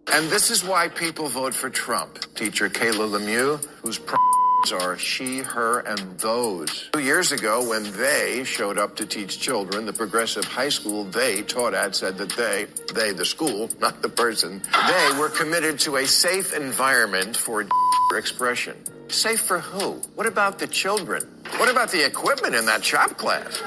And this is why people vote for Trump. Teacher Kayla Lemieux, whose are she, her, and those. 2 years ago, when they showed up to teach children, the progressive high school they taught at said that they, the school, not the person, they were committed to a safe environment for expression. Safe for who? What about the children? What about the equipment in that shop class?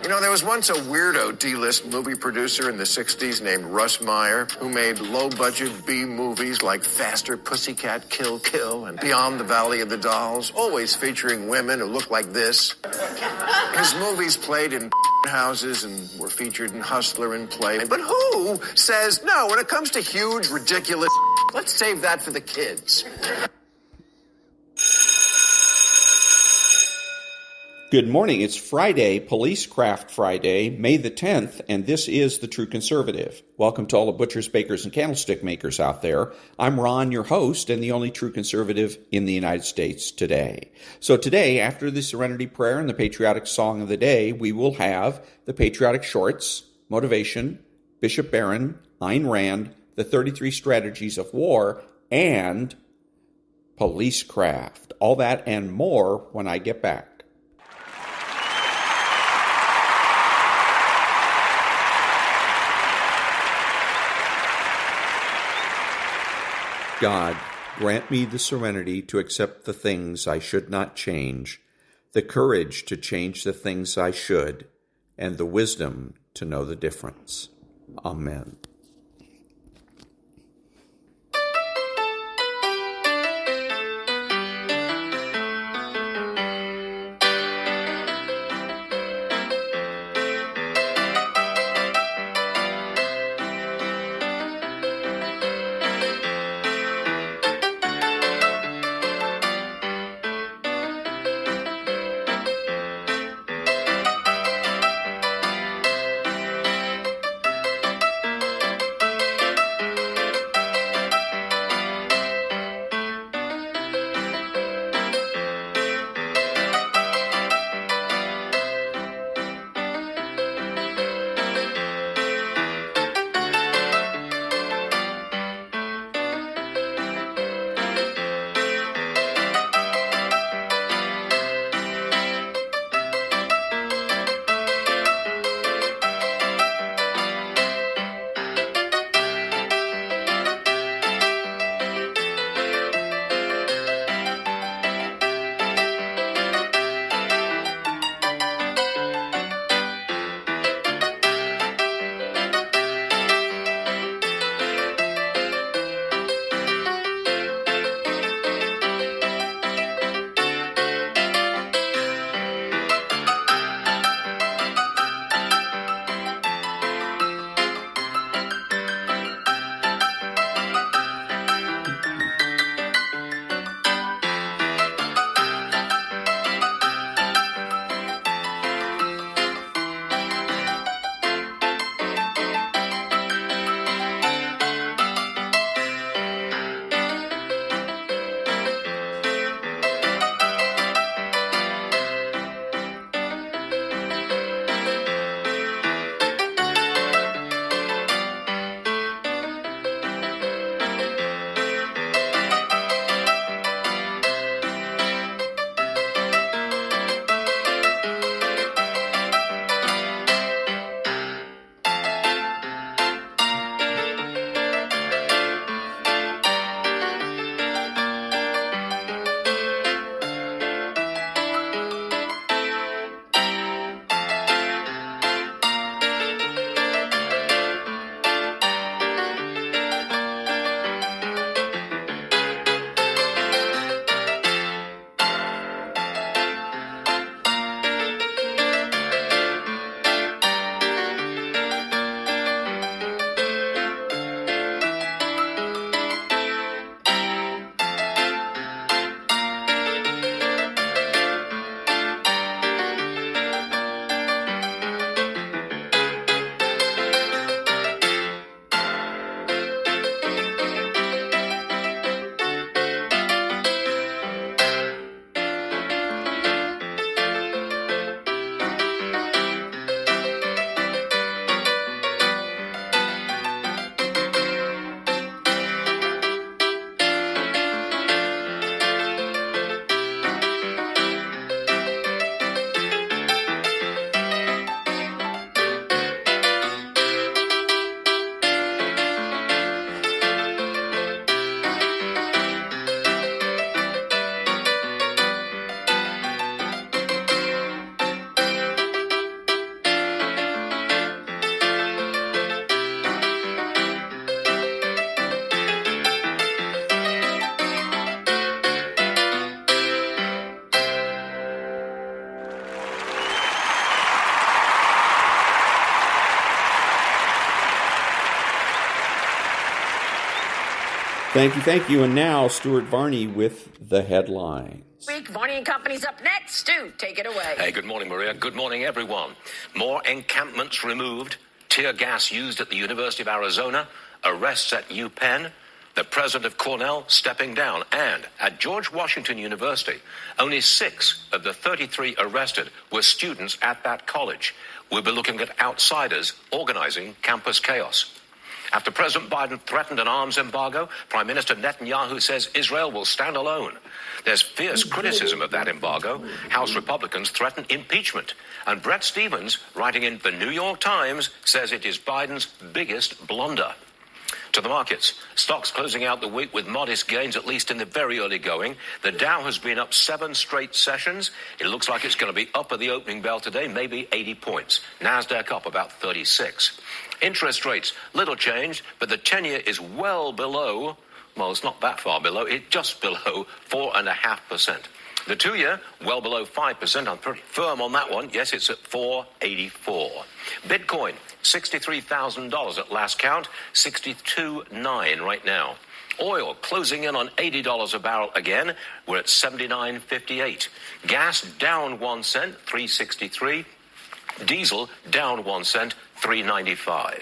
You know, there was once a weirdo D-list movie producer in the 60s named Russ Meyer who made low-budget B movies like Faster Pussycat Kill Kill and Beyond the Valley of the Dolls, always featuring women who look like this. His movies played in houses and were featured in Hustler and Play. But who says, no, when it comes to huge, ridiculous, let's save that for the kids? Good morning. It's Friday, Police Craft Friday, May the 10th, and this is The True Conservative. Welcome to all the butchers, bakers, and candlestick makers out there. I'm Ron, your host, and the only true conservative in the United States today. So today, after the Serenity Prayer and the Patriotic Song of the Day, we will have the Patriotic Shorts, Motivation, Bishop Barron, Ayn Rand, the 33 Strategies of War, and Police Craft. All that and more when I get back. God, grant me the serenity to accept the things I should not change, the courage to change the things I should, and the wisdom to know the difference. Amen. Thank you. And now, Stuart Varney with the headlines. Varney and Company's up next. Stu, take it away. Hey, good morning, Maria. Good morning, everyone. More encampments removed, tear gas used at the University of Arizona, arrests at UPenn, the president of Cornell stepping down, and at George Washington University, only 6 of the 33 arrested were students at that college. We'll be looking at outsiders organizing campus chaos. After President Biden threatened an arms embargo, Prime Minister Netanyahu says Israel will stand alone. There's fierce criticism of that embargo. House Republicans threaten impeachment. And Bret Stephens, writing in the New York Times, says it is Biden's biggest blunder. To the markets, stocks closing out the week with modest gains, at least in the very early going. The Dow has been up 7 straight sessions. It looks like it's going to be up at the opening bell today, maybe 80 points. NASDAQ up about 36. Interest rates, little change, but the 10-year is well below, well, it's not that far below, it's just below 4.5%. The 2-year, well below 5%. I'm pretty firm on that one. Yes, it's at 484. Bitcoin, $63,000 at last count, 62.9 right now. Oil closing in on $80 a barrel again. We're at 79.58. Gas down 1 cent, 3.63. Diesel down 1 cent, 3.95.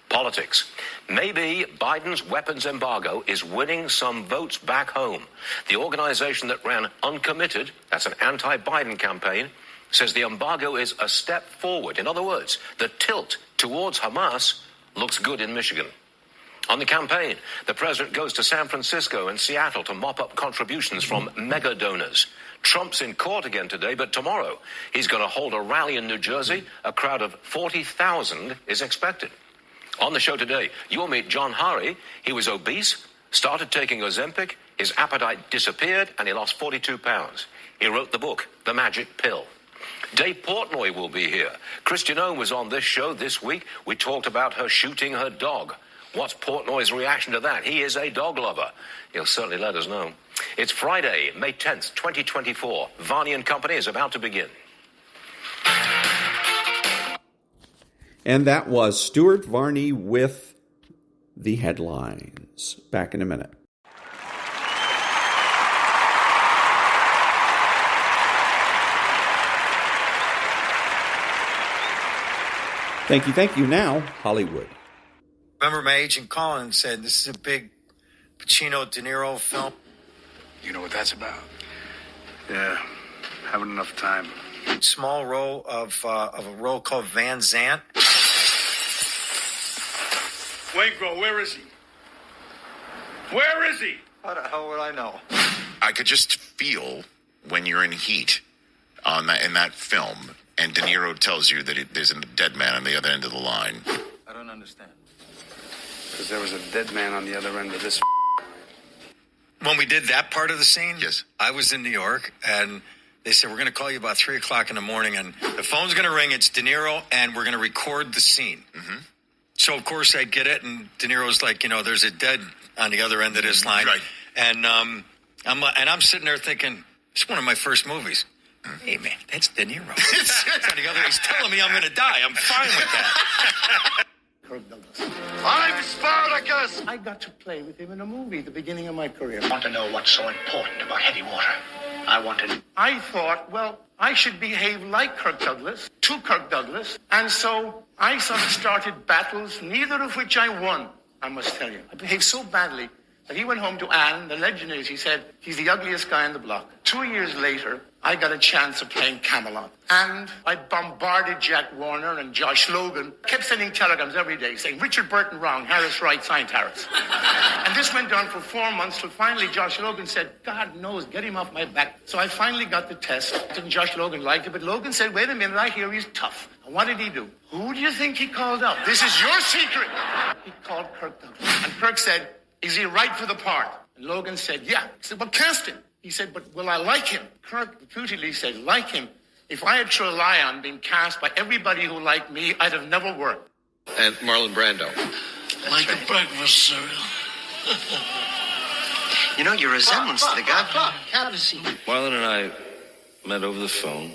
Politics. Maybe Biden's weapons embargo is winning some votes back home. The organization that ran Uncommitted, that's an anti-Biden campaign, says the embargo is a step forward. In other words, the tilt towards Hamas looks good in Michigan. On the campaign, the president goes to San Francisco and Seattle to mop up contributions from mega donors. Trump's in court again today, but tomorrow he's going to hold a rally in New Jersey. A crowd of 40,000 is expected. On the show today, you'll meet John Hari. He was obese, started taking Ozempic, his appetite disappeared, and he lost 42 pounds. He wrote the book, The Magic Pill. Dave Portnoy will be here. Christian O was on this show this week. We talked about her shooting her dog. What's Portnoy's reaction to that? He is a dog lover. He'll certainly let us know. It's Friday, May 10th, 2024. Varney and Company is about to begin. And that was Stuart Varney with the headlines. Back in a minute. Thank you. Now, Hollywood. Remember my agent Colin said, this is a big Pacino, De Niro film. You know what that's about? Yeah, having enough time. Small role of a role called Van Zant. Waingro, where is he? Where is he? How the hell would I know? I could just feel when you're in heat in that film, and De Niro tells you that there's a dead man on the other end of the line. I don't understand. Because there was a dead man on the other end of this. When we did that part of the scene, yes, I was in New York, and they said, we're going to call you about 3 o'clock in the morning, and the phone's going to ring. It's De Niro, and we're going to record the scene. Mm-hmm. So, of course, I get it, and De Niro's like, there's a dead on the other end of this line. Right. And I'm sitting there thinking, it's one of my first movies. Hey, man, that's De Niro. On the other, he's telling me I'm going to die. I'm fine with that. Kirk Douglas. I'm Spartacus! I got to play with him in a movie at the beginning of my career. I want to know what's so important about heavy water. I thought, well, I should behave like Kirk Douglas, to Kirk Douglas, and so I sort of started battles, neither of which I won, I must tell you. I behaved so badly that he went home to Anne. The legend is, he said, he's the ugliest guy on the block. 2 years later, I got a chance of playing Camelot. And I bombarded Jack Warner and Josh Logan. Kept sending telegrams every day saying, Richard Burton wrong, Harris right, signed Harris. And this went on for 4 months till finally Josh Logan said, God knows, get him off my back. So I finally got the test. And Josh Logan liked it, but Logan said, wait a minute, I hear he's tough. And what did he do? Who do you think he called up? This is your secret. He called Kirk Douglas. And Kirk said, is he right for the part? And Logan said, yeah. He said, well, cast him. He said, but will I like him? Kirk repeatedly said, like him. If I had to rely on being cast by everybody who liked me, I'd have never worked. And Marlon Brando. Like a breakfast cereal. You know, your resemblance to the guy. Have a seat. Marlon and I met over the phone.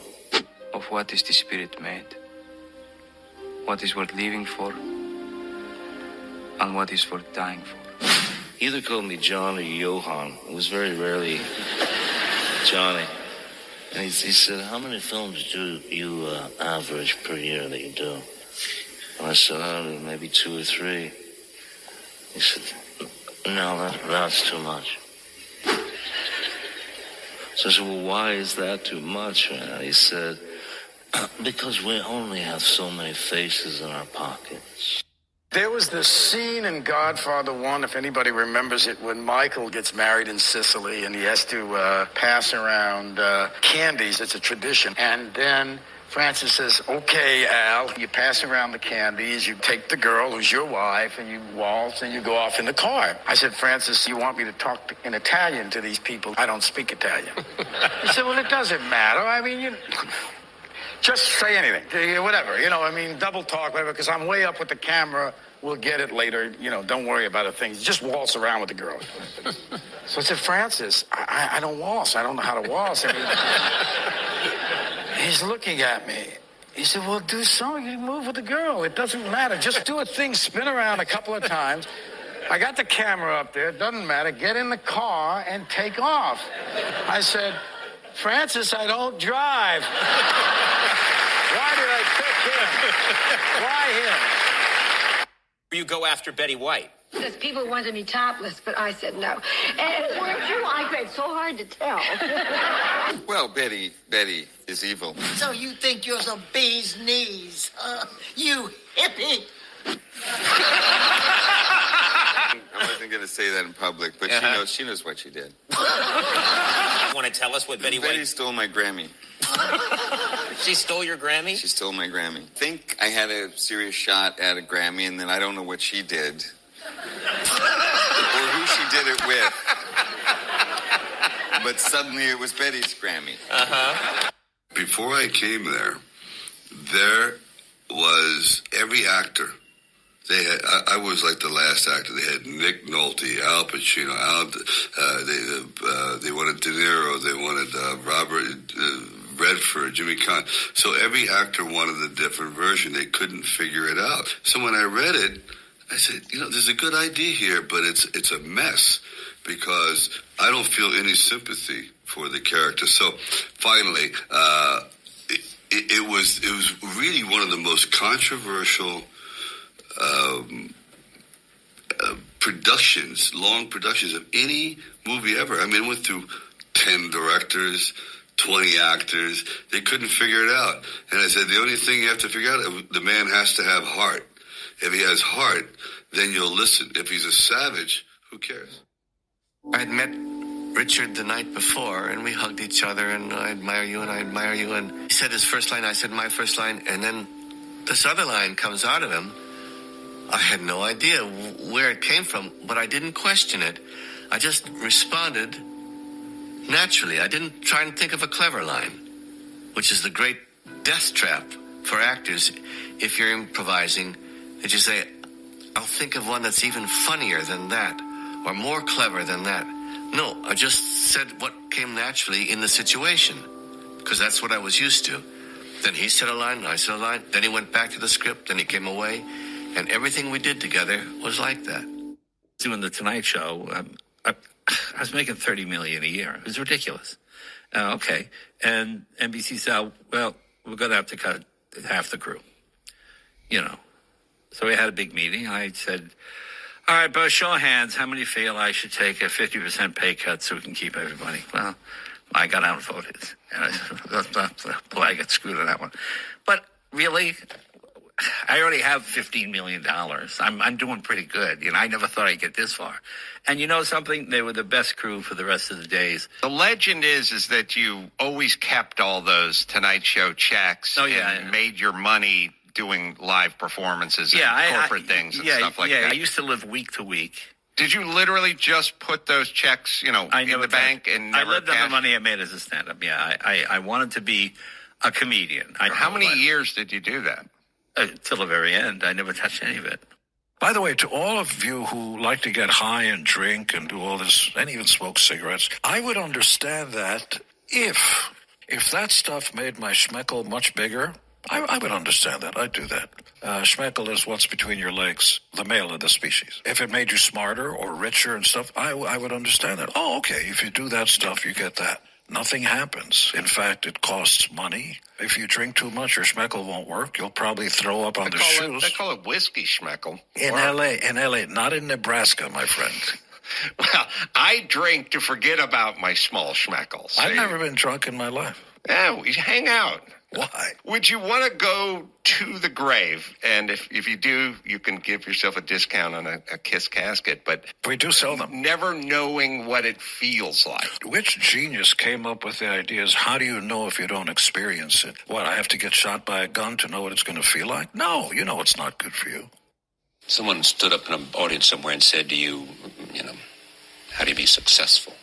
Of what is the spirit made? What is worth living for? And what is worth dying for? He either called me John or Johan. It was very rarely Johnny. And he said, how many films do you average per year that you do? And I said, maybe 2 or 3. He said, no, that's too much. So I said, well, why is that too much, man? He said, because we only have so many faces in our pockets. There was this scene in Godfather 1, if anybody remembers it, when Michael gets married in Sicily and he has to pass around candies. It's a tradition. And then Francis says, okay, Al, you pass around the candies, you take the girl who's your wife, and you waltz, and you go off in the car. I said, Francis, you want me to talk in Italian to these people? I don't speak Italian. He said, well, it doesn't matter. I mean, just say anything, whatever, double talk, whatever, because I'm way up with the camera. We'll get it later, don't worry about a thing. Just waltz around with the girl. So I said, Francis, I don't waltz. I don't know how to waltz. I mean, he's looking at me. He said, well, do something. You move with the girl. It doesn't matter. Just do a thing, spin around a couple of times. I got the camera up there. It doesn't matter. Get in the car and take off. I said, Francis, I don't drive. Why did I pick him? Why him? You go after Betty White. Because people wanted me topless, but I said no. And weren't you? I tried so hard to tell. Well, Betty is evil. So you think you're the bee's knees, you hippie? I wasn't going to say that in public, but she knows what she did. Want to tell us what Betty White... Betty stole my Grammy. She stole your Grammy? She stole my Grammy. I think I had a serious shot at a Grammy, and then I don't know what she did. Or who she did it with. But suddenly it was Betty's Grammy. Before I came there was every actor. They had. I was like the last actor. They had Nick Nolte, Al Pacino, they wanted De Niro, they wanted Robert Redford, Jimmy Caan. So every actor wanted a different version. They couldn't figure it out. So when I read it, I said, there's a good idea here, but it's a mess because I don't feel any sympathy for the character. So finally, it was really one of the most controversial long productions of any movie ever. I mean, it went through 10 directors, 20 actors. They couldn't figure it out. And I said, the only thing you have to figure out, the man has to have heart. If he has heart, then you'll listen. If he's a savage, who cares? I'd met Richard the night before, and we hugged each other, and I admire you, and I admire you. And he said his first line, I said my first line, and then this other line comes out of him. I had no idea where it came from, but I didn't question it. I just responded naturally. I didn't try and think of a clever line, which is the great death trap for actors. If you're improvising, that you say, I'll think of one that's even funnier than that, or more clever than that. No, I just said what came naturally in the situation, because that's what I was used to. Then he said a line, I said a line, then he went back to the script, then he came away. And everything we did together was like that. Doing the Tonight Show, I was making $30 million a year. It was ridiculous. Okay. And NBC said, well, we're going to have to cut half the crew. So we had a big meeting. I said, all right, by show of hands, how many feel I should take a 50% pay cut so we can keep everybody? Well, I got outvoted. Boy, I got screwed on that one. But really... I already have $15 million. I'm doing pretty good. I never thought I'd get this far. And you know something? They were the best crew for the rest of the days. The legend is that you always kept all those Tonight Show checks and made your money doing live performances and corporate things and stuff like that. I used to live week to week. Did you literally just put those checks, in the bank and never I lived on the money I made as a stand-up. Yeah, I wanted to be a comedian. How many years did you do that? Till the very end. I never touched any of it. By the way, to all of you who like to get high and drink and do all this, and even smoke cigarettes, I would understand that if that stuff made my schmeckle much bigger, I would understand that. I'd do that. Schmeckel is what's between your legs, the male of the species. If it made you smarter or richer and stuff, I would understand that. Oh, okay, if you do that stuff, you get that. Nothing happens. In fact, it costs money. If you drink too much, your Schmeckel won't work. You'll probably throw up on the shoes. They call it whiskey Schmeckel. In L.A., not in Nebraska, my friend. Well, I drink to forget about my small Schmeckels. I've never been drunk in my life. Yeah, we hang out. Why? Would you want to go to the grave? And if you do, you can give yourself a discount on a kiss casket. But we do sell them. Never knowing what it feels like. Which genius came up with the ideas? How do you know if you don't experience it? What, I have to get shot by a gun to know what it's going to feel like? No, you know it's not good for you. Someone stood up in an audience somewhere and said to you, how do you be successful?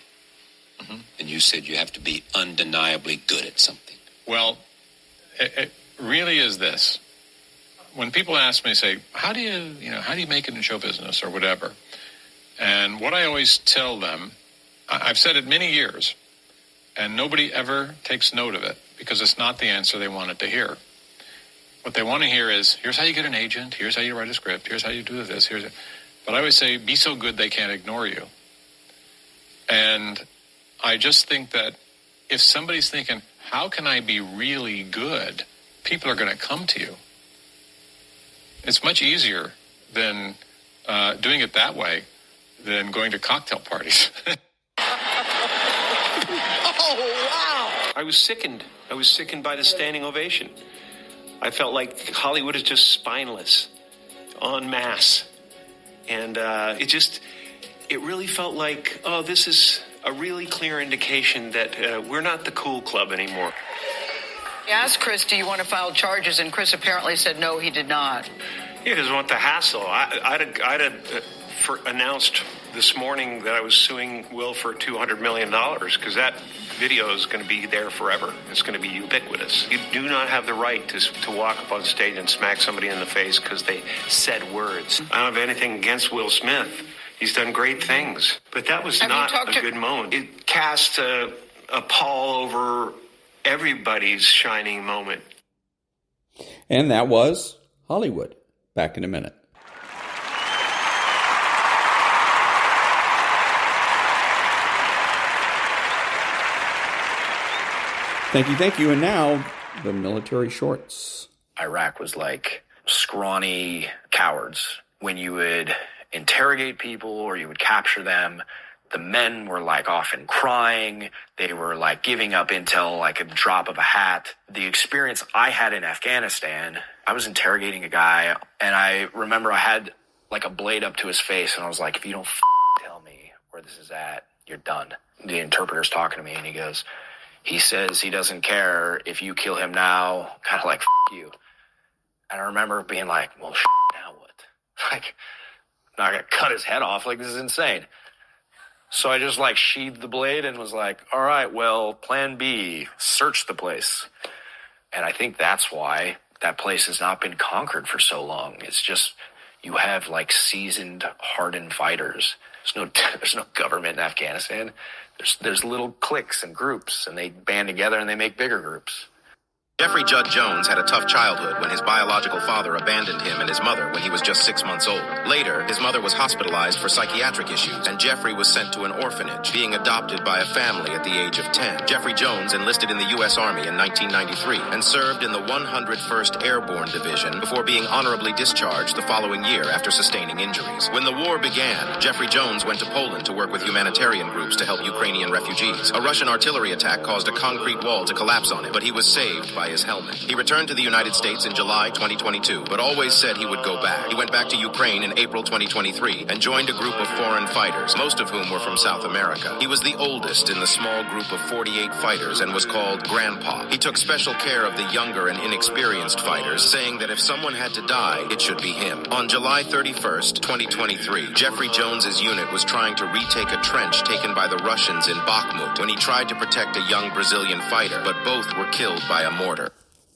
Mm-hmm. And you said you have to be undeniably good at something. Well, it really is this. When people ask me, say, how do you make it in show business or whatever? And what I always tell them, I've said it many years, and nobody ever takes note of it because it's not the answer they wanted to hear. What they want to hear is, here's how you get an agent, here's how you write a script, here's how you do this, But I always say, be so good they can't ignore you. And I just think that if somebody's thinking, how can I be really good? People are going to come to you. It's much easier than doing it that way than going to cocktail parties. Oh, wow! I was sickened by the standing ovation. I felt like Hollywood is just spineless, en masse. And it really felt like, this is a really clear indication that we're not the cool club anymore. I asked Chris, do you want to file charges? And Chris apparently said no, he did not. He doesn't want the hassle. I'd announced this morning that I was suing Will for $200 million because that video is going to be there forever. It's going to be ubiquitous. You do not have the right to walk up on stage and smack somebody in the face because they said words. I don't have anything against Will Smith. He's done great things. But that was not a good moment. It cast a pall over everybody's shining moment. And that was Hollywood. Back in a minute. Thank you. And now, the military shorts. Iraq was like scrawny cowards. When you would interrogate people or you would capture them, the men were like often crying. They were like giving up intel like a drop of a hat. The experience I had in Afghanistan, I was interrogating a guy and I remember I had like a blade up to his face and I was like, if you don't tell me where this is at, you're done. The interpreter's talking to me and he says he doesn't care if you kill him now, kind of like you. And I remember being like, well, now what? Like, I'm not going to cut his head off. Like, this is insane. So I just like sheathed the blade and was like, all right, well, plan B, search the place. And I think that's why that place has not been conquered for so long. It's just, you have like seasoned, hardened fighters. There's no government in Afghanistan. There's little cliques and groups and they band together and they make bigger groups. Jeffrey Judd Jones had a tough childhood when his biological father abandoned him and his mother when he was just 6 months old. Later, his mother was hospitalized for psychiatric issues, and Jeffrey was sent to an orphanage, being adopted by a family at the age of 10. Jeffrey Jones enlisted in the U.S. Army in 1993 and served in the 101st Airborne Division before being honorably discharged the following year after sustaining injuries. When the war began, Jeffrey Jones went to Poland to work with humanitarian groups to help Ukrainian refugees. A Russian artillery attack caused a concrete wall to collapse on him, but he was saved by his helmet. He returned to the United States in July 2022, but always said he would go back. He went back to Ukraine in April 2023 and joined a group of foreign fighters, most of whom were from South America. He was the oldest in the small group of 48 fighters and was called Grandpa. He took special care of the younger and inexperienced fighters, saying that if someone had to die, it should be him. On July 31st, 2023, Jeffrey Jones's unit was trying to retake a trench taken by the Russians in Bakhmut when he tried to protect a young Brazilian fighter, but both were killed by a mortar.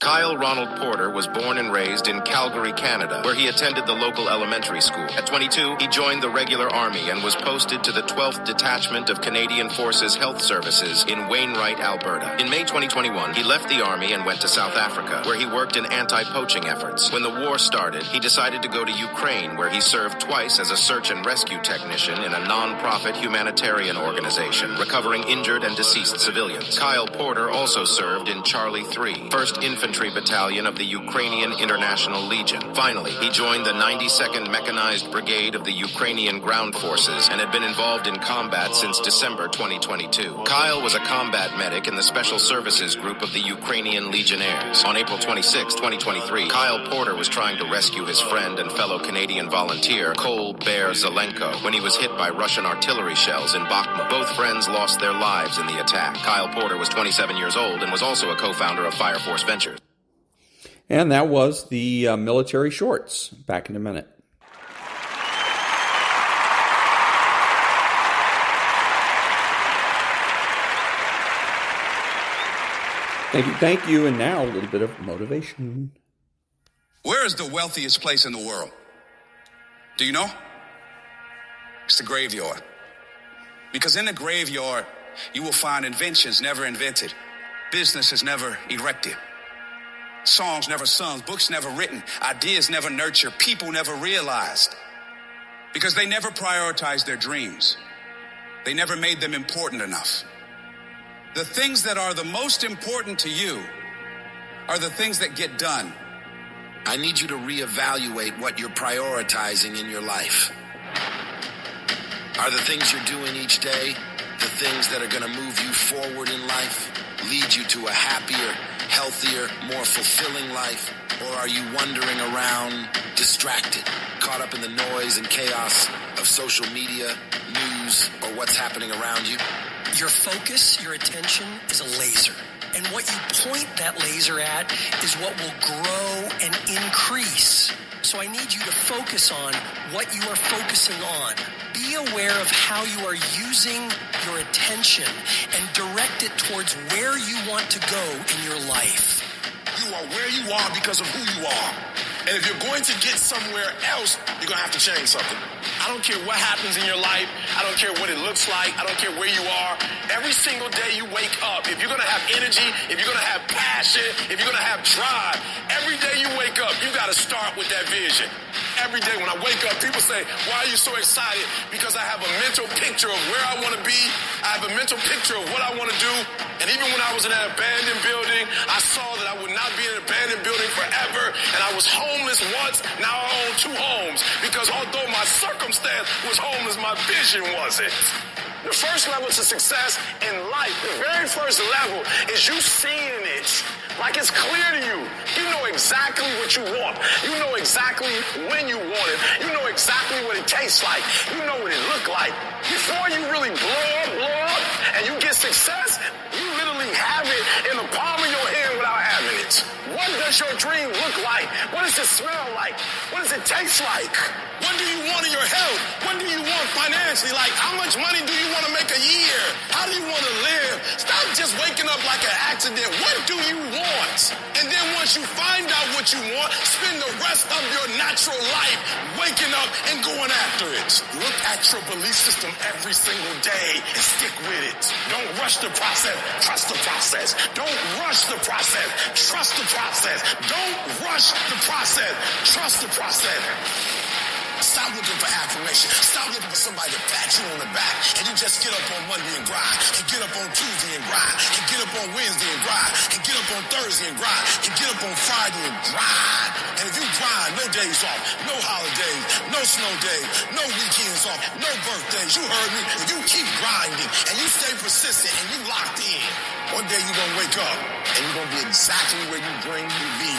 Kyle Ronald Porter was born and raised in Calgary, Canada, where he attended the local elementary school. At 22, he joined the regular army and was posted to the 12th Detachment of Canadian Forces Health Services in Wainwright, Alberta. In May 2021, he left the army and went to South Africa, where he worked in anti-poaching efforts. When the war started, he decided to go to Ukraine, where he served twice as a search and rescue technician in a non-profit humanitarian organization, recovering injured and deceased civilians. Kyle Porter also served in Charlie 3, 1st Infantry Battalion of the Ukrainian International Legion. Finally, he joined the 92nd Mechanized Brigade of the Ukrainian Ground Forces and had been involved in combat since December 2022. Kyle was a combat medic in the Special Services Group of the Ukrainian Legionnaires. On April 26, 2023, Kyle Porter was trying to rescue his friend and fellow Canadian volunteer, Kol Bear Zelenko, when he was hit by Russian artillery shells in Bakhmut. Both friends lost their lives in the attack. Kyle Porter was 27 years old and was also a co-founder of Fire Force Ventures. And that was the military shorts. Back in a minute. Thank you. And now a little bit of motivation. Where is the wealthiest place in the world? Do you know? It's the graveyard. Because in the graveyard, you will find inventions never invented, businesses never erected, songs never sung, books never written, ideas never nurtured, people never realized. Because they never prioritized their dreams. They never made them important enough. The things that are the most important to you are the things that get done. I need you to reevaluate what you're prioritizing in your life. Are the things you're doing each day the things that are going to move you forward in life, lead you to a happier, healthier, more fulfilling life? Or are you wandering around distracted, caught up in the noise and chaos of social media, news, or what's happening around you? Your focus, your attention is a laser. And what you point that laser at is what will grow and increase. So I need you to focus on what you are focusing on. Be aware of how you are using your attention and direct it towards where you want to go in your life. You are where you are because of who you are. And if you're going to get somewhere else, you're going to have to change something. I don't care what happens in your life. I don't care what it looks like. I don't care where you are. Every single day you wake up, if you're going to have energy, if you're going to have passion, if you're going to have drive, every day you wake up, you got to start with that vision. Every day when I wake up, people say, why are you so excited? Because I have a mental picture of where I want to be. I have a mental picture of what I want to do. And even when I was in an abandoned building, I saw that I would not be in an abandoned building forever. And I was homeless once, now I own 2 homes. Because although my circumstance was homeless, my vision wasn't. The first level to success in life, the very first level, is you seeing it like it's clear to you. You know exactly what you want. You know exactly when you want it. You know exactly what it tastes like. You know what it look like. Before you really blow up, and you get success, you literally have it in the palm of your hand without having it. What does your dream look like? What does it smell like? What does it taste like? What do you want in your health? What do you want financially? Like, how much money do you want to make a year? How do you want to live? Stop just waking up like an accident. What do you want? And then once you find out what you want, spend the rest of your natural life waking up and going after it. Look at your belief system every single day and stick with it. Don't rush the process. Trust the process. Don't rush the process. Trust the process. Don't rush the process. Trust the process. Stop looking for affirmation. Stop looking for somebody to pat you on the back. And you just get up on Monday and grind. And get up on Tuesday and grind. And get up on Wednesday and grind. And get up on Thursday and grind. And get up on Friday and grind. And if you grind, no days off, no holidays, no snow days, no weekends off, no birthdays. You heard me. If you keep grinding and you stay persistent and you locked in, one day you're going to wake up and you're going to be exactly where you dream to be.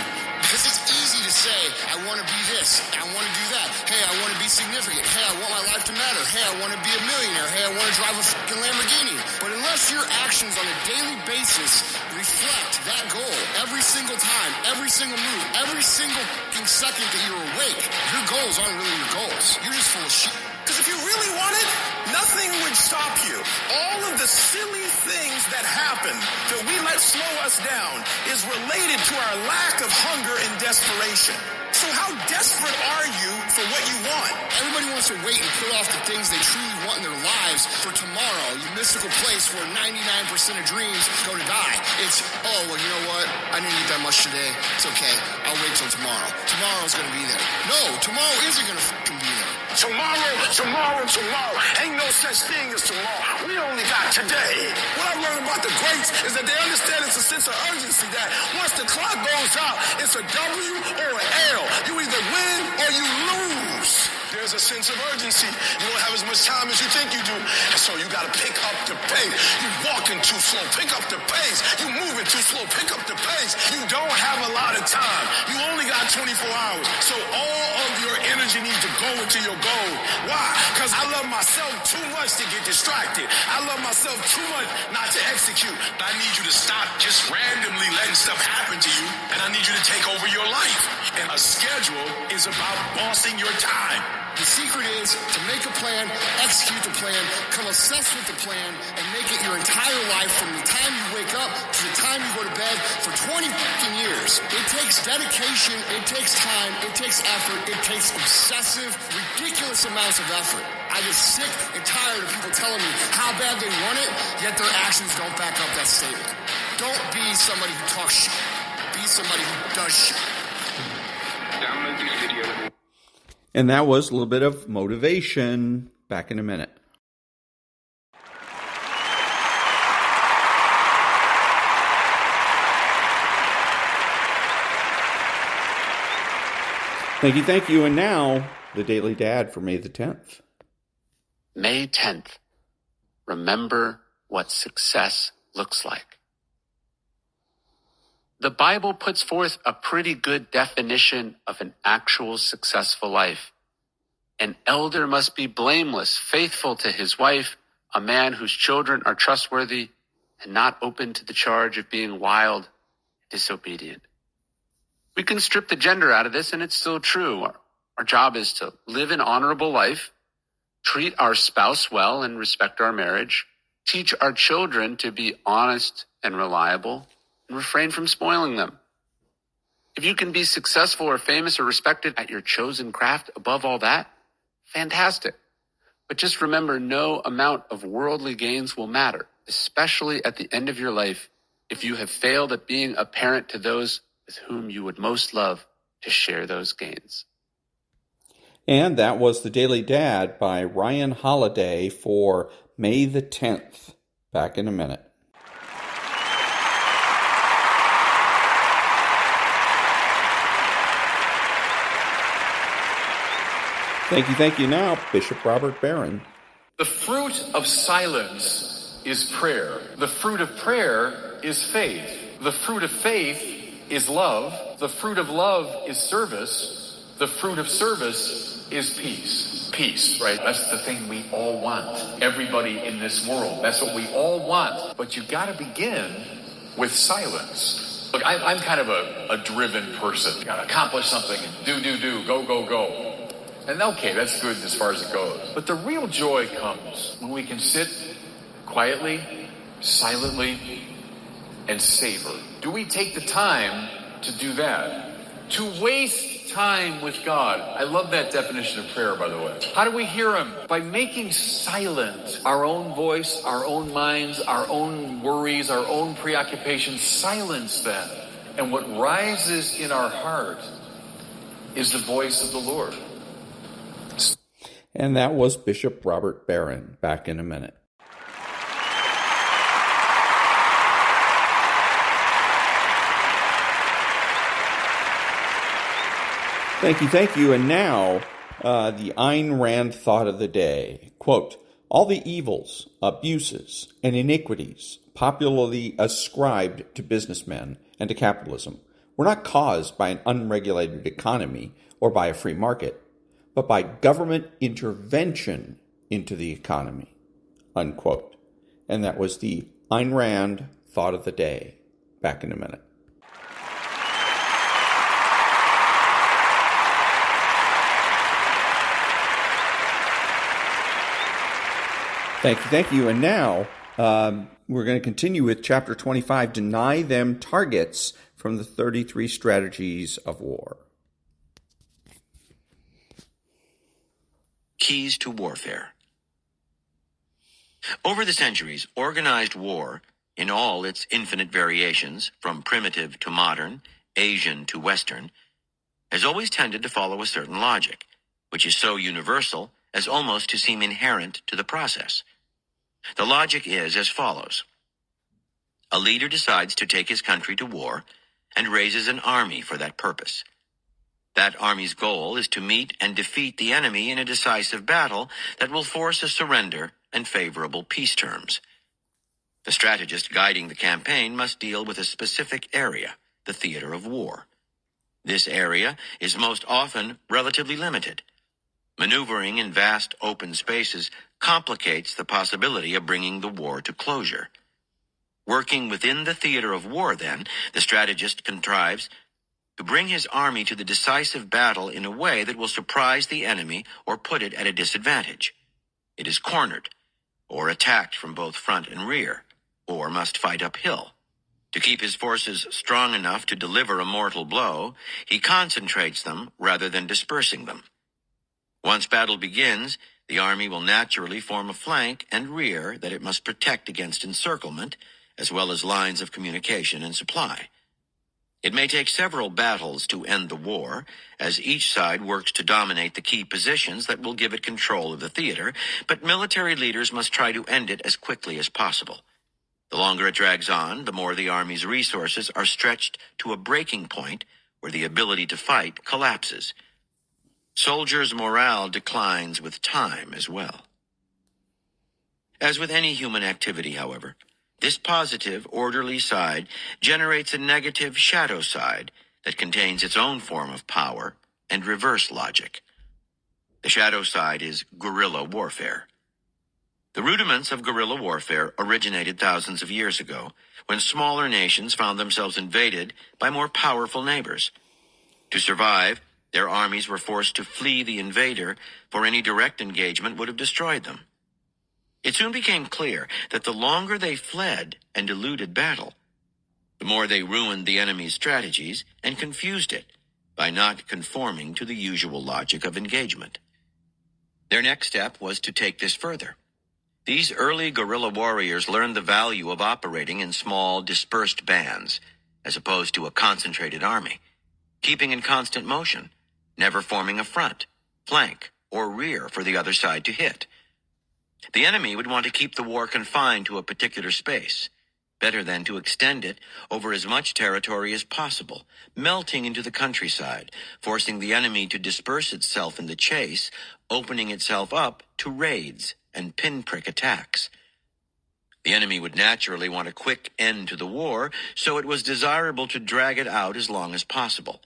Because it's easy to say, I want to be this, I want to do that. Hey, I want to be significant. Hey, I want my life to matter. Hey, I want to be a millionaire. Hey, I want to drive a fucking Lamborghini. But unless your actions on a daily basis reflect that goal every single time, every single move, every single fucking second that you're awake, your goals aren't really your goals. You're just full of shit. Because if you really want it, nothing nothing would stop you. All of the silly things that happen that we let slow us down is related to our lack of hunger and desperation. So how desperate are you for what you want? Everybody wants to wait and put off the things they truly want in their lives for tomorrow, the mystical place where 99% of dreams go to die. It's, oh, well, you know what? I didn't eat that much today. It's okay. I'll wait till tomorrow. Tomorrow's going to be there. No, tomorrow isn't going to fucking be there. Tomorrow. Ain't no such thing as tomorrow. We only got today. What I've learned about the greats is that they understand it's a sense of urgency that once the clock goes out, it's a W or an L. You either win or you lose. There's a sense of urgency. You don't have as much time as you think you do. And so you got to pick up the pace. You walking too slow. Pick up the pace. You moving too slow. Pick up the pace. You don't have a lot of time. You only got 24 hours. So all of your energy needs to go into your goal. Why? Because I love myself too much to get distracted. I love myself too much not to execute. But I need you to stop just randomly letting stuff happen to you. And I need you to take over your life. And a schedule is about bossing your time. The secret is to make a plan, execute the plan, come obsessed with the plan, and make it your entire life from the time you wake up to the time you go to bed for 20 fucking years. It takes dedication, it takes time, it takes effort, it takes obsessive, ridiculous amounts of effort. I get sick and tired of people telling me how bad they want it, yet their actions don't back up that statement. Don't be somebody who talks shit. Be somebody who does shit. Download this video. And that was a little bit of motivation. Back in a minute. Thank you. And now, the Daily Dad for May the 10th. May 10th. Remember what success looks like. The Bible puts forth a pretty good definition of an actual successful life. An elder must be blameless, faithful to his wife, a man whose children are trustworthy, and not open to the charge of being wild and disobedient. We can strip the gender out of this, and it's still true. Our job is to live an honorable life, treat our spouse well and respect our marriage, teach our children to be honest and reliable, and refrain from spoiling them. If you can be successful or famous or respected at your chosen craft above all that, fantastic. But just remember, no amount of worldly gains will matter, especially at the end of your life, if you have failed at being a parent to those with whom you would most love to share those gains. And that was The Daily Dad by Ryan Holiday for May the 10th. Back in a minute. Thank you. Now, Bishop Robert Barron. The fruit of silence is prayer. The fruit of prayer is faith. The fruit of faith is love. The fruit of love is service. The fruit of service is peace. Peace, right? That's the thing we all want. Everybody in this world. That's what we all want. But you got to begin with silence. Look, I'm kind of a driven person. You got to accomplish something. Do, go. And okay, that's good as far as it goes. But the real joy comes when we can sit quietly, silently, and savor. Do we take the time to do that? To waste time with God. I love that definition of prayer, by the way. How do we hear Him? By making silent our own voice, our own minds, our own worries, our own preoccupations. Silence them. And what rises in our heart is the voice of the Lord. And that was Bishop Robert Barron. Back in a minute. Thank you. And now, the Ayn Rand thought of the day. Quote, all the evils, abuses, and iniquities popularly ascribed to businessmen and to capitalism were not caused by an unregulated economy or by a free market, but by government intervention into the economy, unquote. And that was the Ayn Rand thought of the day. Back in a minute. Thank you. And now we're going to continue with Chapter 25, Deny Them Targets from the 33 Strategies of War. Keys to Warfare. Over the centuries, organized war, in all its infinite variations, from primitive to modern, Asian to Western, has always tended to follow a certain logic, which is so universal as almost to seem inherent to the process. The logic is as follows. A leader decides to take his country to war and raises an army for that purpose. That army's goal is to meet and defeat the enemy in a decisive battle that will force a surrender and favorable peace terms. The strategist guiding the campaign must deal with a specific area, the theater of war. This area is most often relatively limited. Maneuvering in vast open spaces complicates the possibility of bringing the war to closure. Working within the theater of war, then, the strategist contrives to bring his army to the decisive battle in a way that will surprise the enemy or put it at a disadvantage. It is cornered, or attacked from both front and rear, or must fight uphill. To keep his forces strong enough to deliver a mortal blow, he concentrates them rather than dispersing them. Once battle begins, the army will naturally form a flank and rear that it must protect against encirclement, as well as lines of communication and supply. It may take several battles to end the war, as each side works to dominate the key positions that will give it control of the theater, but military leaders must try to end it as quickly as possible. The longer it drags on, the more the army's resources are stretched to a breaking point where the ability to fight collapses. Soldiers' morale declines with time as well. As with any human activity, however, this positive, orderly side generates a negative shadow side that contains its own form of power and reverse logic. The shadow side is guerrilla warfare. The rudiments of guerrilla warfare originated thousands of years ago, when smaller nations found themselves invaded by more powerful neighbors. To survive, their armies were forced to flee the invader, for any direct engagement would have destroyed them. It soon became clear that the longer they fled and eluded battle, the more they ruined the enemy's strategies and confused it by not conforming to the usual logic of engagement. Their next step was to take this further. These early guerrilla warriors learned the value of operating in small, dispersed bands, as opposed to a concentrated army, keeping in constant motion, never forming a front, flank, or rear for the other side to hit. The enemy would want to keep the war confined to a particular space, better than to extend it over as much territory as possible, melting into the countryside, forcing the enemy to disperse itself in the chase, opening itself up to raids and pinprick attacks. The enemy would naturally want a quick end to the war, so it was desirable to drag it out as long as possible,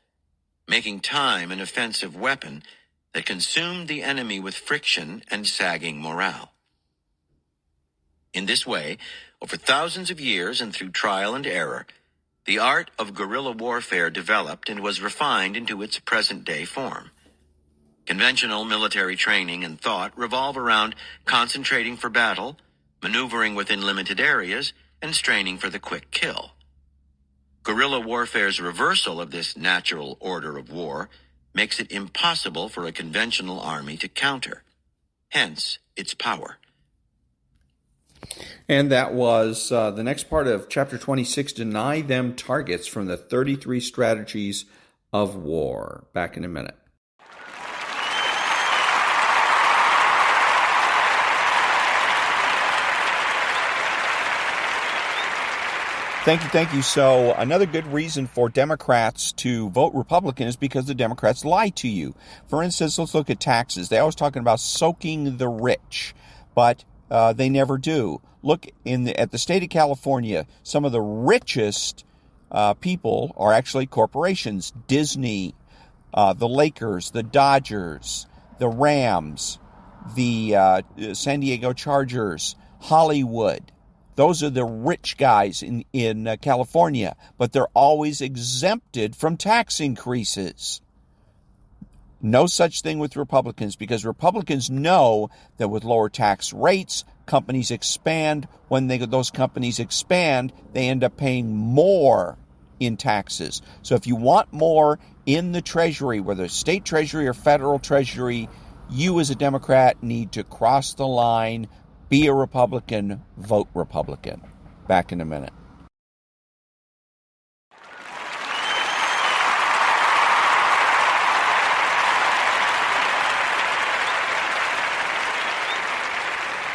making time an offensive weapon that consumed the enemy with friction and sagging morale. In this way, over thousands of years and through trial and error, the art of guerrilla warfare developed and was refined into its present-day form. Conventional military training and thought revolve around concentrating for battle, maneuvering within limited areas, and straining for the quick kill. Guerrilla warfare's reversal of this natural order of war makes it impossible for a conventional army to counter, hence its power. And that was the next part of Chapter 26, Deny Them Targets from the 33 Strategies of War. Back in a minute. Thank you. So another good reason for Democrats to vote Republican is because the Democrats lie to you. For instance, let's look at taxes. They're always talking about soaking the rich, but they never do. Look at the state of California. Some of the richest people are actually corporations. Disney, the Lakers, the Dodgers, the Rams, the San Diego Chargers, Hollywood. Those are the rich guys in California, but they're always exempted from tax increases. No such thing with Republicans, because Republicans know that with lower tax rates, companies expand. When those companies expand, they end up paying more in taxes. So if you want more in the Treasury, whether state Treasury or federal Treasury, you as a Democrat need to cross the line, be a Republican, vote Republican. Back in a minute.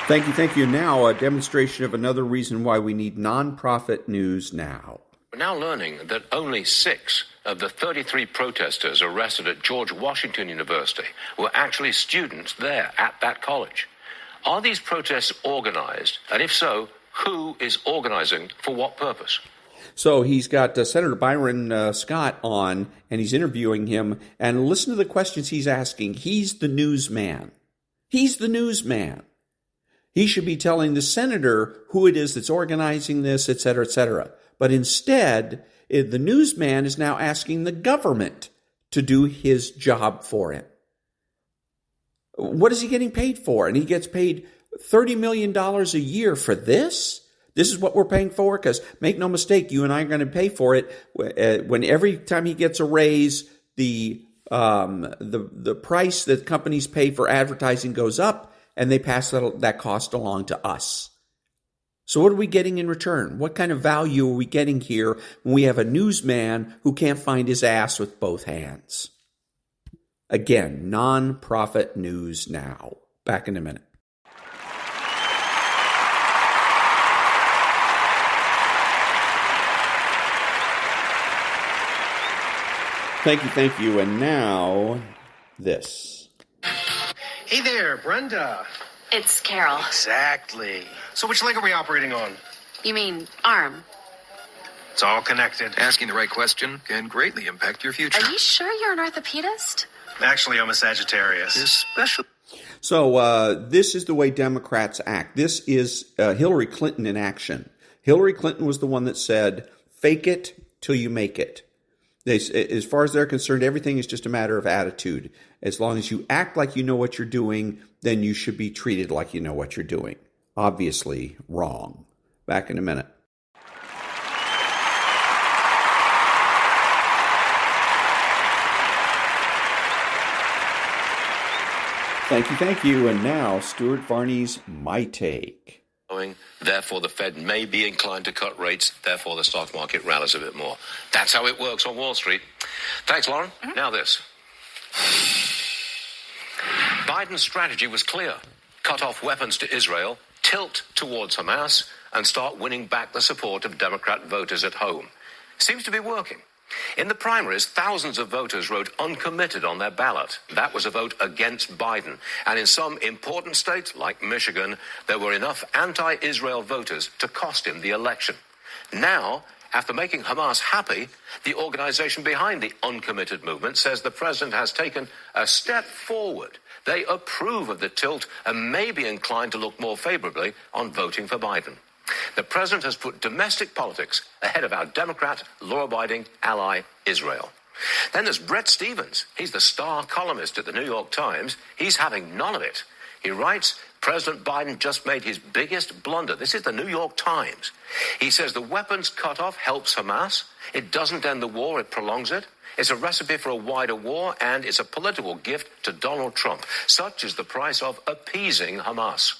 Thank you. Now, a demonstration of another reason why we need nonprofit news now. We're now learning that only 6 of the 33 protesters arrested at George Washington University were actually students there at that college. Are these protests organized? And if so, who is organizing for what purpose? So he's got Senator Byron Scott on, and he's interviewing him. And listen to the questions he's asking. He's the newsman. He's the newsman. He should be telling the senator who it is that's organizing this, et cetera, et cetera. But instead, the newsman is now asking the government to do his job for him. What is he getting paid for? And he gets paid $30 million a year for this? This is what we're paying for? Because make no mistake, you and I are going to pay for it when every time he gets a raise, the price that companies pay for advertising goes up, and they pass that cost along to us. So what are we getting in return? What kind of value are we getting here when we have a newsman who can't find his ass with both hands? Again, nonprofit news now. Back in a minute. Thank you. And now, this. Hey there, Brenda. It's Carol. Exactly. So which leg are we operating on? You mean arm? It's all connected. Asking the right question can greatly impact your future. Are you sure you're an orthopedist? Actually, I'm a Sagittarius. Especially. So this is the way Democrats act. This is Hillary Clinton in action. Hillary Clinton was the one that said, fake it till you make it. As far as they're concerned, everything is just a matter of attitude. As long as you act like you know what you're doing, then you should be treated like you know what you're doing. Obviously wrong. Back in a minute. Thank you. And now, Stuart Varney's My Take. Therefore, the Fed may be inclined to cut rates. Therefore, the stock market rallies a bit more. That's how it works on Wall Street. Thanks, Lauren. Mm-hmm. Now this. Biden's strategy was clear. Cut off weapons to Israel, tilt towards Hamas, and start winning back the support of Democrat voters at home. Seems to be working. In the primaries, thousands of voters wrote uncommitted on their ballot. That was a vote against Biden. And in some important states, like Michigan, there were enough anti-Israel voters to cost him the election. Now, after making Hamas happy, the organization behind the uncommitted movement says the president has taken a step forward. They approve of the tilt and may be inclined to look more favorably on voting for Biden. The president has put domestic politics ahead of our Democrat, law-abiding ally, Israel. Then there's Bret Stephens. He's the star columnist at the New York Times. He's having none of it. He writes, President Biden just made his biggest blunder. This is the New York Times. He says the weapons cutoff helps Hamas. It doesn't end the war, it prolongs it. It's a recipe for a wider war, and it's a political gift to Donald Trump. Such is the price of appeasing Hamas.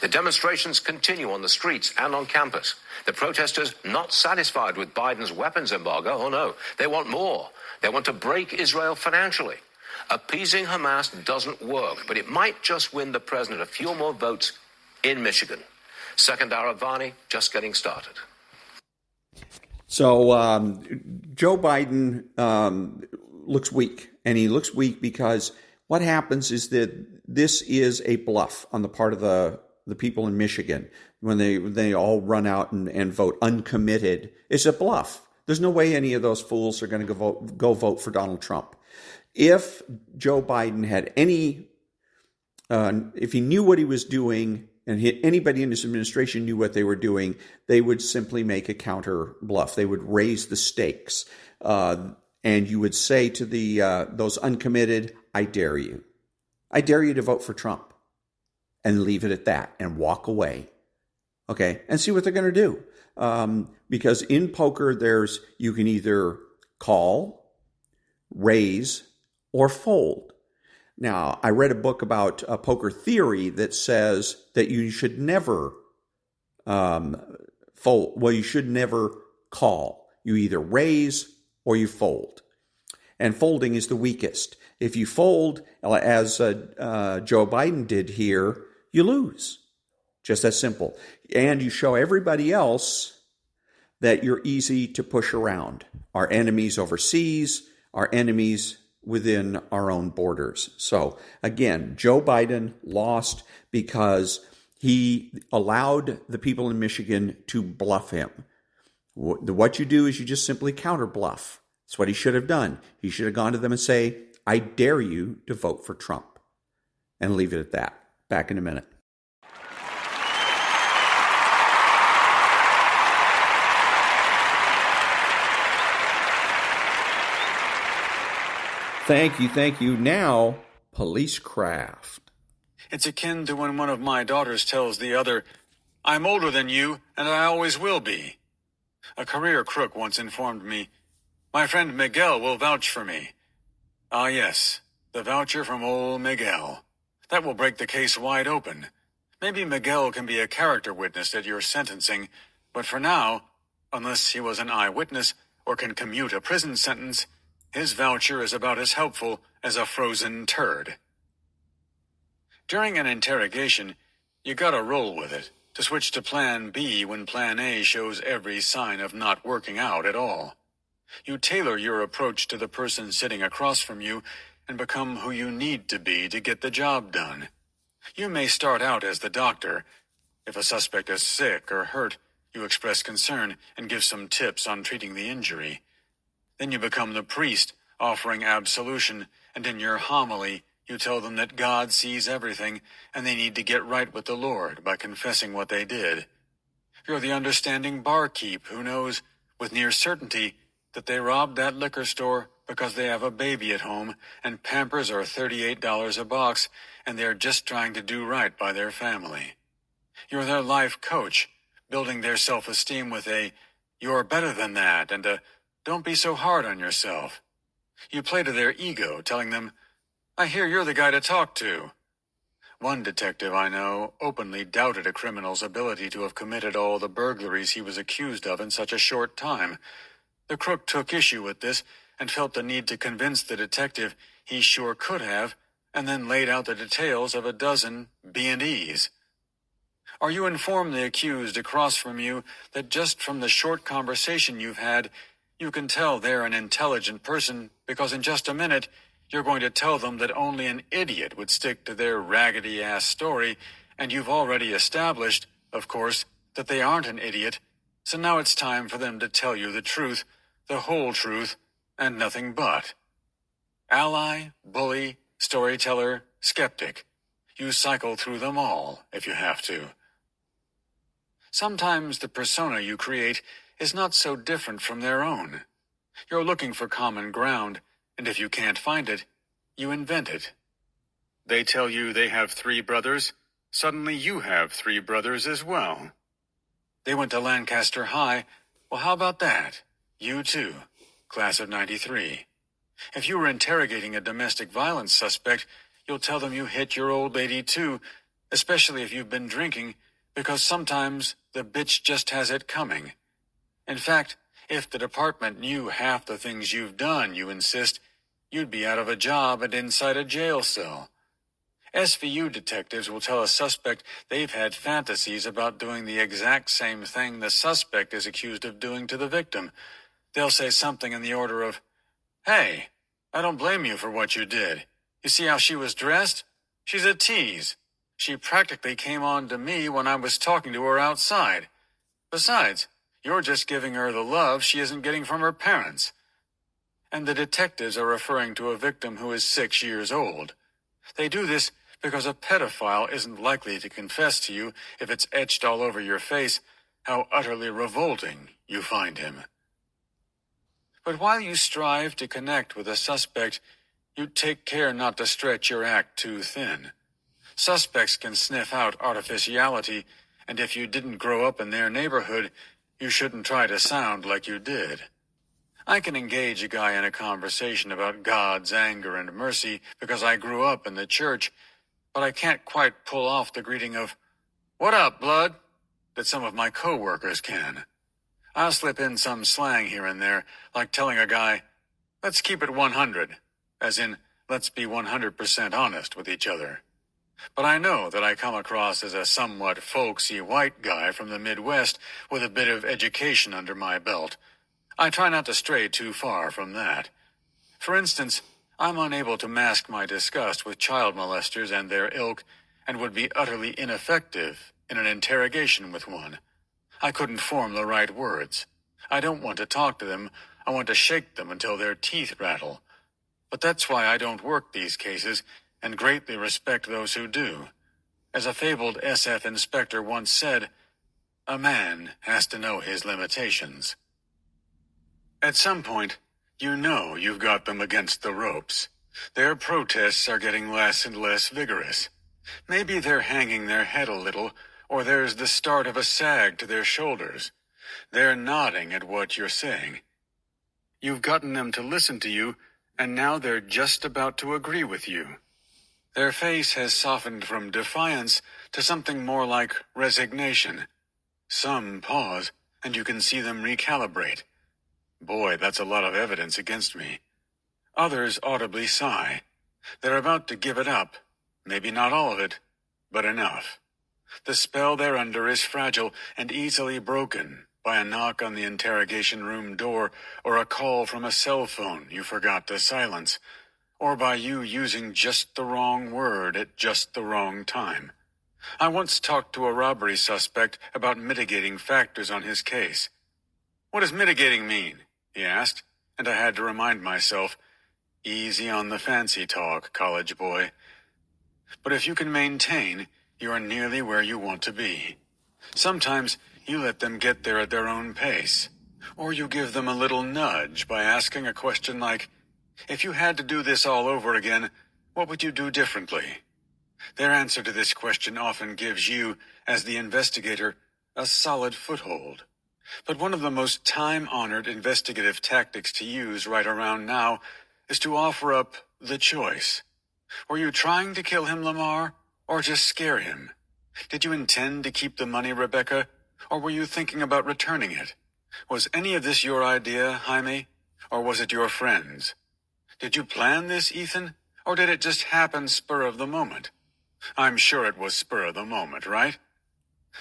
The demonstrations continue on the streets and on campus. The protesters not satisfied with Biden's weapons embargo. Oh no, they want more. They want to break Israel financially. Appeasing Hamas doesn't work, but it might just win the president a few more votes in Michigan. Second hour of Varney, just getting started. So Joe Biden looks weak, and he looks weak because what happens is that this is a bluff on the part of the people in Michigan when they all run out and vote uncommitted. It's a bluff. There's no way any of those fools are going to go vote for Donald Trump. If Joe Biden had if he knew what he was doing, and anybody in his administration knew what they were doing, they would simply make a counter bluff. They would raise the stakes. And you would say to those uncommitted, I dare you. I dare you to vote for Trump. And leave it at that and walk away. Okay, and see what they're going to do. Because in poker, you can either call, raise, or fold. Now, I read a book about poker theory that says that you should never fold. Well, you should never call. You either raise or you fold. And folding is the weakest. If you fold, as Joe Biden did here, you lose. Just that simple. And you show everybody else that you're easy to push around. Our enemies overseas, our enemies within our own borders. So again, Joe Biden lost because he allowed the people in Michigan to bluff him. What you do is you just simply counter bluff. That's what he should have done. He should have gone to them and say, I dare you to vote for Trump. And leave it at that. Back in a minute. Thank you. Now, policecraft. It's akin to when one of my daughters tells the other, I'm older than you, and I always will be. A career crook once informed me, my friend Miguel will vouch for me. Ah, yes, the voucher from old Miguel. That will break the case wide open. Maybe Miguel can be a character witness at your sentencing, but for now, unless he was an eyewitness or can commute a prison sentence, his voucher is about as helpful as a frozen turd. During an interrogation, you gotta roll with it, to switch to Plan B when Plan A shows every sign of not working out at all. You tailor your approach to the person sitting across from you and become who you need to be to get the job done. You may start out as the doctor. If a suspect is sick or hurt, you express concern and give some tips on treating the injury. Then you become the priest, offering absolution, and in your homily, you tell them that God sees everything, and they need to get right with the Lord by confessing what they did. You're the understanding barkeep who knows, with near certainty, that they robbed that liquor store because they have a baby at home, and Pampers are $38 a box, and they're just trying to do right by their family. You're their life coach, building their self-esteem with a, you're better than that, and a, don't be so hard on yourself. You play to their ego, telling them, I hear you're the guy to talk to. One detective I know openly doubted a criminal's ability to have committed all the burglaries he was accused of in such a short time. The crook took issue with this and felt the need to convince the detective he sure could have, and then laid out the details of a dozen B&Es. Or you inform the accused across from you that just from the short conversation you've had, you can tell they're an intelligent person because in just a minute, you're going to tell them that only an idiot would stick to their raggedy-ass story, and you've already established, of course, that they aren't an idiot, so now it's time for them to tell you the truth, the whole truth, and nothing but. Ally, bully, storyteller, skeptic. You cycle through them all, if you have to. Sometimes the persona you create is not so different from their own. You're looking for common ground, and if you can't find it, you invent it. They tell you they have 3 brothers, suddenly you have 3 brothers as well. They went to Lancaster High, well, how about that? You too, class of 93. If you were interrogating a domestic violence suspect, you'll tell them you hit your old lady too, especially if you've been drinking, because sometimes the bitch just has it coming. In fact, if the department knew half the things you've done, you insist, you'd be out of a job and inside a jail cell. SVU detectives will tell a suspect they've had fantasies about doing the exact same thing the suspect is accused of doing to the victim. They'll say something in the order of, hey, I don't blame you for what you did. You see how she was dressed? She's a tease. She practically came on to me when I was talking to her outside. Besides, you're just giving her the love she isn't getting from her parents. And the detectives are referring to a victim who is 6 years old. They do this because a pedophile isn't likely to confess to you if it's etched all over your face how utterly revolting you find him. But while you strive to connect with a suspect, You take care not to stretch your act too thin. Suspects can sniff out artificiality, and if you didn't grow up in their neighborhood, you shouldn't try to sound like you did. I can engage a guy in a conversation about God's anger and mercy because I grew up in the church, but I can't quite pull off the greeting of, "What up, blood?" that some of my coworkers can. I'll slip in some slang here and there, like telling a guy, "Let's keep it 100, as in, let's be 100% honest with each other. But I know that I come across as a somewhat folksy white guy from the Midwest with a bit of education under my belt. I try not to stray too far from that. For instance, I'm unable to mask my disgust with child molesters and their ilk, and would be utterly ineffective in an interrogation with one. I couldn't form the right words. I don't want to talk to them. I want to shake them until their teeth rattle. But that's why I don't work these cases, and greatly respect those who do. As a fabled SF inspector once said, a man has to know his limitations. At some point, you know you've got them against the ropes. Their protests are getting less and less vigorous. Maybe they're hanging their head a little, or there's the start of a sag to their shoulders. They're nodding at what you're saying. You've gotten them to listen to you, and now they're just about to agree with you. Their face has softened from defiance to something more like resignation. Some pause, and you can see them recalibrate. Boy, that's a lot of evidence against me. Others audibly sigh. They're about to give it up. Maybe not all of it, but enough. The spell they're under is fragile and easily broken by a knock on the interrogation room door or a call from a cell phone you forgot to silence, or by you using just the wrong word at just the wrong time. I once talked to a robbery suspect about mitigating factors on his case. "What does mitigating mean?" he asked, and I had to remind myself, easy on the fancy talk, college boy. But if you can maintain, you are nearly where you want to be. Sometimes you let them get there at their own pace, or you give them a little nudge by asking a question like, "If you had to do this all over again, what would you do differently?" Their answer to this question often gives you, as the investigator, a solid foothold. But one of the most time-honored investigative tactics to use right around now is to offer up the choice. Were you trying to kill him, Lamar, or just scare him? Did you intend to keep the money, Rebecca, or were you thinking about returning it? Was any of this your idea, Jaime, or was it your friend's? Did you plan this, Ethan, or did it just happen spur of the moment? I'm sure it was spur of the moment, right?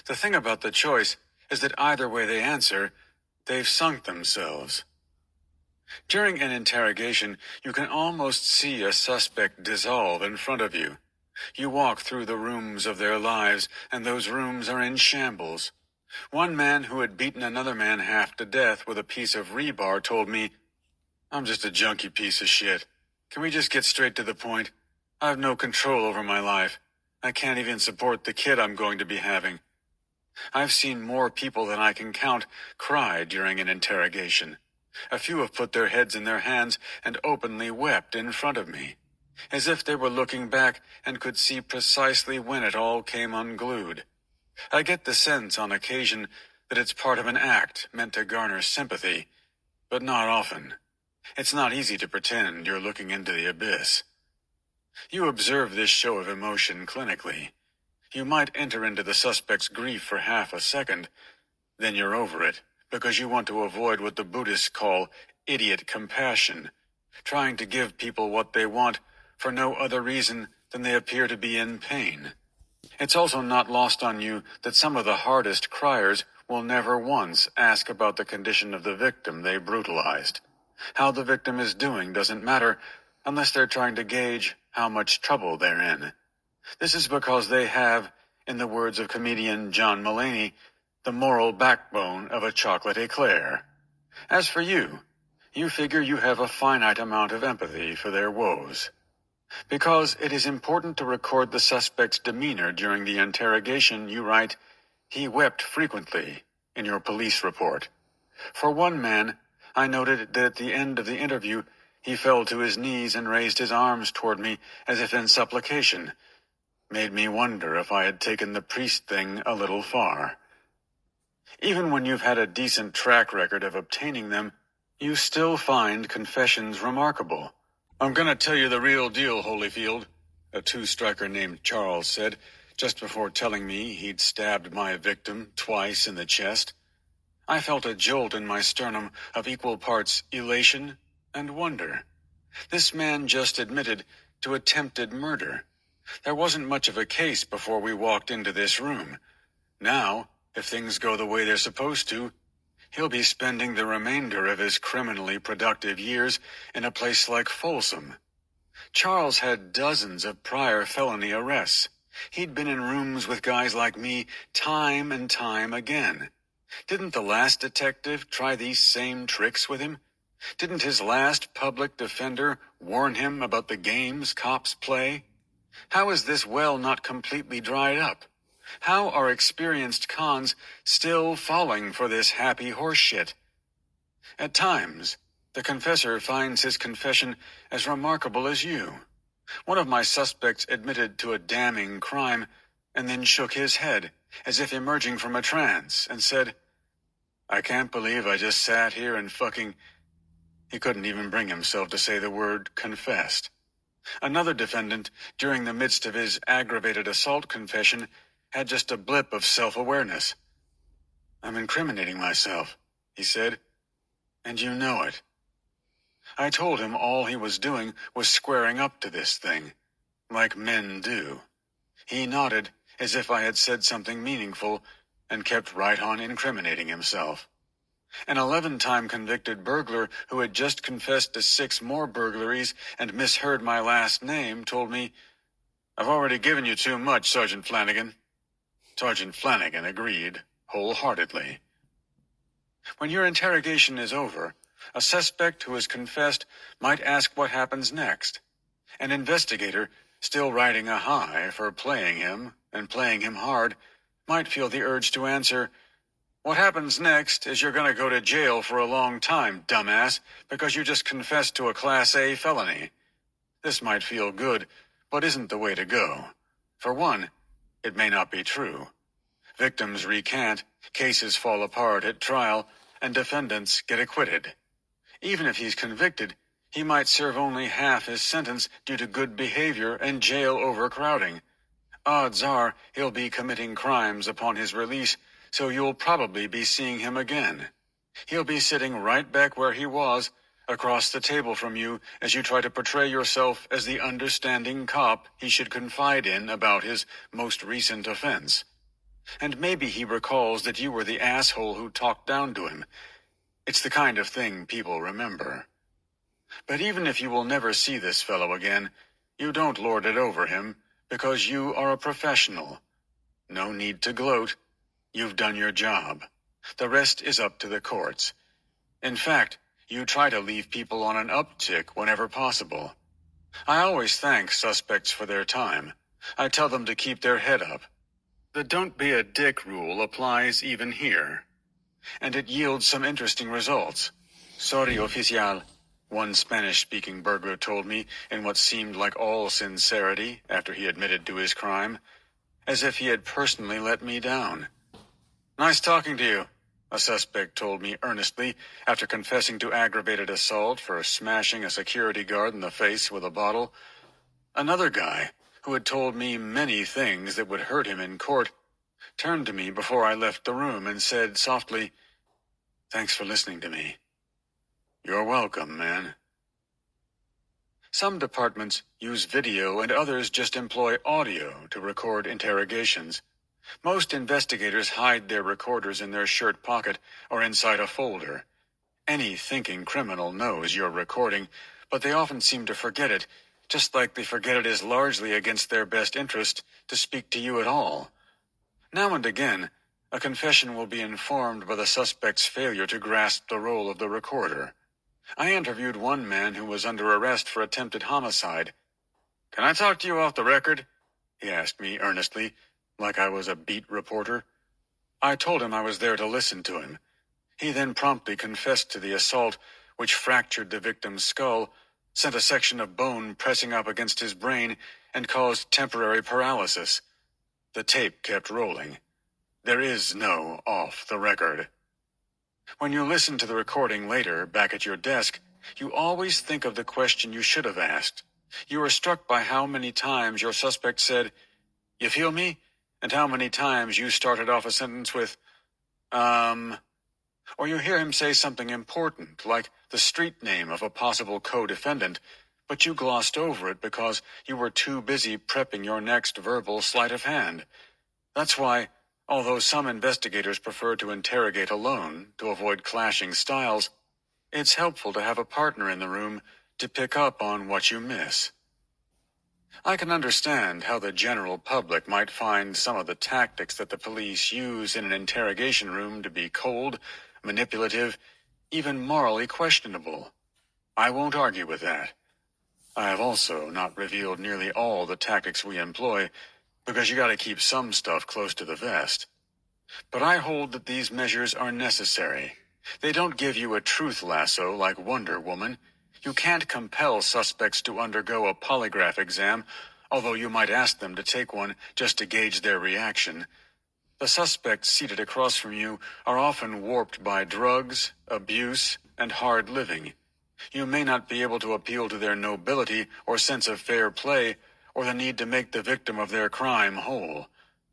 The thing about the choice is that either way they answer, they've sunk themselves. During an interrogation, you can almost see a suspect dissolve in front of you. You walk through the rooms of their lives, and those rooms are in shambles. One man who had beaten another man half to death with a piece of rebar told me, "I'm just a junky piece of shit. Can we just get straight to the point? I have no control over my life. I can't even support the kid I'm going to be having." I've seen more people than I can count cry during an interrogation. A few have put their heads in their hands and openly wept in front of me, as if they were looking back and could see precisely when it all came unglued. I get the sense on occasion that it's part of an act meant to garner sympathy, but not often. It's not easy to pretend you're looking into the abyss. You observe this show of emotion clinically. You might enter into the suspect's grief for half a second, then you're over it, because you want to avoid what the Buddhists call idiot compassion, trying to give people what they want for no other reason than they appear to be in pain. It's also not lost on you that some of the hardest criers will never once ask about the condition of the victim they brutalized. How the victim is doing doesn't matter unless they're trying to gauge how much trouble they're in. This is because they have, in the words of comedian John Mulaney, the moral backbone of a chocolate eclair. As for you, you figure you have a finite amount of empathy for their woes. Because it is important to record the suspect's demeanor during the interrogation, you write, "He wept frequently," in your police report. For one man, I noted that at the end of the interview, He fell to his knees and raised his arms toward me as if in supplication. Made me wonder if I had taken the priest thing a little far. Even when you've had a decent track record of obtaining them, you still find confessions remarkable. "I'm gonna tell you the real deal, Holyfield," a two-striker named Charles said, just before telling me he'd stabbed my victim twice in the chest. I felt a jolt in my sternum of equal parts elation and wonder. This man just admitted to attempted murder. There wasn't much of a case before we walked into this room. Now, if things go the way they're supposed to, he'll be spending the remainder of his criminally productive years in a place like Folsom. Charles had dozens of prior felony arrests. He'd been in rooms with guys like me time and time again. Didn't the last detective try these same tricks with him? Didn't his last public defender warn him about the games cops play? How is this well not completely dried up? How are experienced cons still falling for this happy horseshit? At times, the confessor finds his confession as remarkable as you. One of my suspects admitted to a damning crime and then shook his head as if emerging from a trance and said, "I can't believe I just sat here and fucking..." He couldn't even bring himself to say the word confessed. Another defendant, during the midst of his aggravated assault confession, had just a blip of self-awareness. "I'm incriminating myself," he said, "and you know it." I told him all he was doing was squaring up to this thing, like men do. He nodded as if I had said something meaningful and kept right on incriminating himself. An 11-time convicted burglar who had just confessed to 6 more burglaries and misheard my last name told me, "I've already given you too much, Sergeant Flanagan." Sergeant Flanagan agreed wholeheartedly. When your interrogation is over, a suspect who has confessed might ask what happens next. An investigator, still riding a high for playing him and playing him hard, might feel the urge to answer, "What happens next is you're going to go to jail for a long time, dumbass, because you just confessed to a Class A felony." This might feel good, but isn't the way to go. For one, it may not be true. Victims recant, cases fall apart at trial, and defendants get acquitted. Even if he's convicted, he might serve only half his sentence due to good behavior and jail overcrowding. Odds are he'll be committing crimes upon his release, so you'll probably be seeing him again. He'll be sitting right back where he was, across the table from you, as you try to portray yourself as the understanding cop he should confide in about his most recent offense. And maybe he recalls that you were the asshole who talked down to him. It's the kind of thing people remember. But even if you will never see this fellow again, you don't lord it over him, because you are a professional. No need to gloat. You've done your job. The rest is up to the courts. In fact, you try to leave people on an uptick whenever possible. I always thank suspects for their time. I tell them to keep their head up. The don't be a dick rule applies even here. And it yields some interesting results. "Sorry, oficial," one Spanish-speaking burglar told me in what seemed like all sincerity after he admitted to his crime, as if he had personally let me down. "Nice talking to you," a suspect told me earnestly after confessing to aggravated assault for smashing a security guard in the face with a bottle. Another guy, who had told me many things that would hurt him in court, turned to me before I left the room and said softly, "Thanks for listening to me." "You're welcome, man." Some departments use video and others just employ audio to record interrogations. Most investigators hide their recorders in their shirt pocket or inside a folder. Any thinking criminal knows you're recording, but they often seem to forget it, just like they forget it is largely against their best interest to speak to you at all. Now and again, a confession will be informed by the suspect's failure to grasp the role of the recorder. I interviewed one man who was under arrest for attempted homicide. "Can I talk to you off the record?" he asked me earnestly, like I was a beat reporter. I told him I was there to listen to him. He then promptly confessed to the assault, which fractured the victim's skull, sent a section of bone pressing up against his brain and caused temporary paralysis. The tape kept rolling. There is no off the record. When you listen to the recording later, back at your desk, you always think of the question you should have asked. You are struck by how many times your suspect said, "You feel me?" and how many times you started off a sentence with, or you hear him say something important, like the street name of a possible co-defendant, but you glossed over it because you were too busy prepping your next verbal sleight of hand. That's why, although some investigators prefer to interrogate alone to avoid clashing styles, it's helpful to have a partner in the room to pick up on what you miss. I can understand how the general public might find some of the tactics that the police use in an interrogation room to be cold, manipulative, even morally questionable. I won't argue with that. I have also not revealed nearly all the tactics we employ, because you gotta keep some stuff close to the vest. But I hold that these measures are necessary. They don't give you a truth lasso like Wonder Woman. You can't compel suspects to undergo a polygraph exam, although you might ask them to take one just to gauge their reaction. The suspects seated across from you are often warped by drugs, abuse, and hard living. You may not be able to appeal to their nobility or sense of fair play, or the need to make the victim of their crime whole.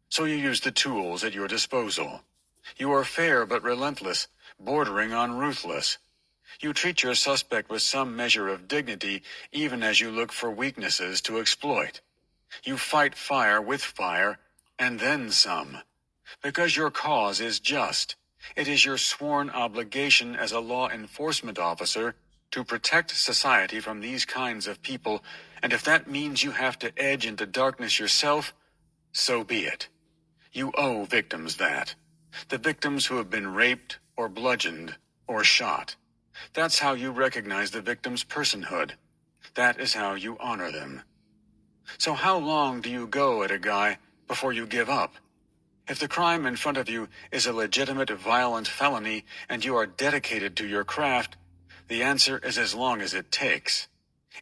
So you use the tools at your disposal. You are fair but relentless, bordering on ruthless. You treat your suspect with some measure of dignity, even as you look for weaknesses to exploit. You fight fire with fire, and then some. Because your cause is just. It is your sworn obligation as a law enforcement officer to protect society from these kinds of people, and if that means you have to edge into darkness yourself, so be it. You owe victims that. The victims who have been raped or bludgeoned or shot. That's how you recognize the victim's personhood. That is how you honor them. So how long do you go at a guy before you give up? If the crime in front of you is a legitimate violent felony and you are dedicated to your craft, the answer is as long as it takes.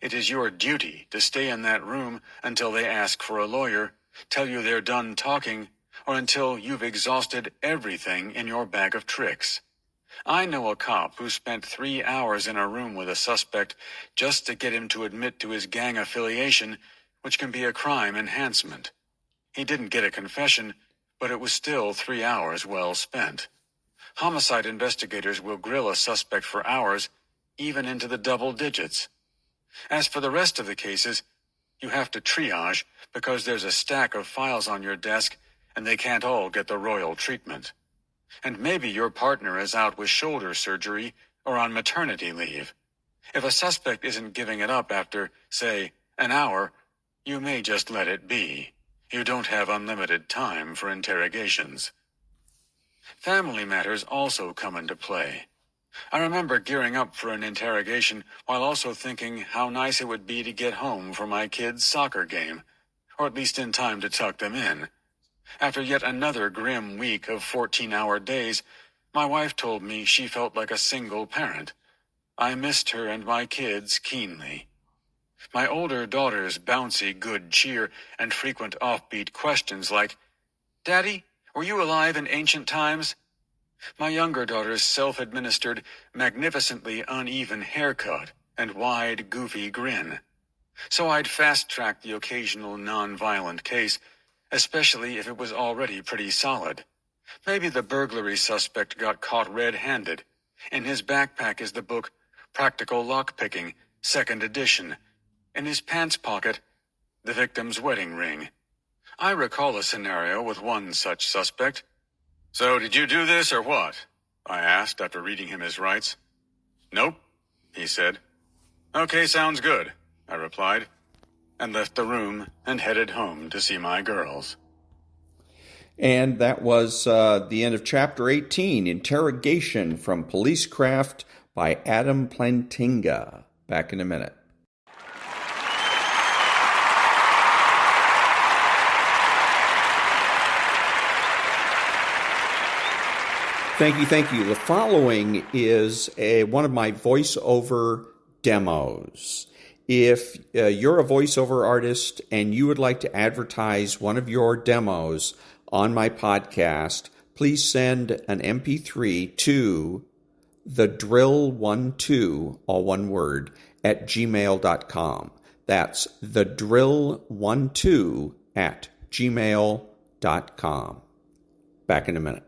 It is your duty to stay in that room until they ask for a lawyer, tell you they're done talking, or until you've exhausted everything in your bag of tricks. I know a cop who spent 3 hours in a room with a suspect just to get him to admit to his gang affiliation, which can be a crime enhancement. He didn't get a confession, but it was still 3 hours well spent. Homicide investigators will grill a suspect for hours, even into the double digits. As for the rest of the cases, you have to triage because there's a stack of files on your desk and they can't all get the royal treatment. And maybe your partner is out with shoulder surgery or on maternity leave. If a suspect isn't giving it up after, say, an hour, you may just let it be. You don't have unlimited time for interrogations. Family matters also come into play. I remember gearing up for an interrogation while also thinking how nice it would be to get home for my kids' soccer game, or at least in time to tuck them in. After yet another grim week of 14-hour days, my wife told me she felt like a single parent. I missed her and my kids keenly. My older daughter's bouncy good cheer and frequent offbeat questions like, "Daddy, were you alive in ancient times?" My younger daughter's self-administered, magnificently uneven haircut and wide, goofy grin. So I'd fast-track the occasional non-violent case, especially if it was already pretty solid. Maybe the burglary suspect got caught red-handed. In his backpack is the book Practical Lockpicking, 2nd edition. In his pants pocket, the victim's wedding ring. I recall a scenario with one such suspect. "So did you do this or what?" I asked after reading him his rights. "Nope," he said. "Okay, sounds good," I replied, and left the room and headed home to see my girls. And that was the end of Chapter 18, Interrogation from Policecraft by Adam Plantinga. Back in a minute. Thank you. The following is one of my voiceover demos. If you're a voiceover artist and you would like to advertise one of your demos on my podcast, please send an MP3 to thedrill12, all one word, at gmail.com. That's thedrill12 at gmail.com. Back in a minute.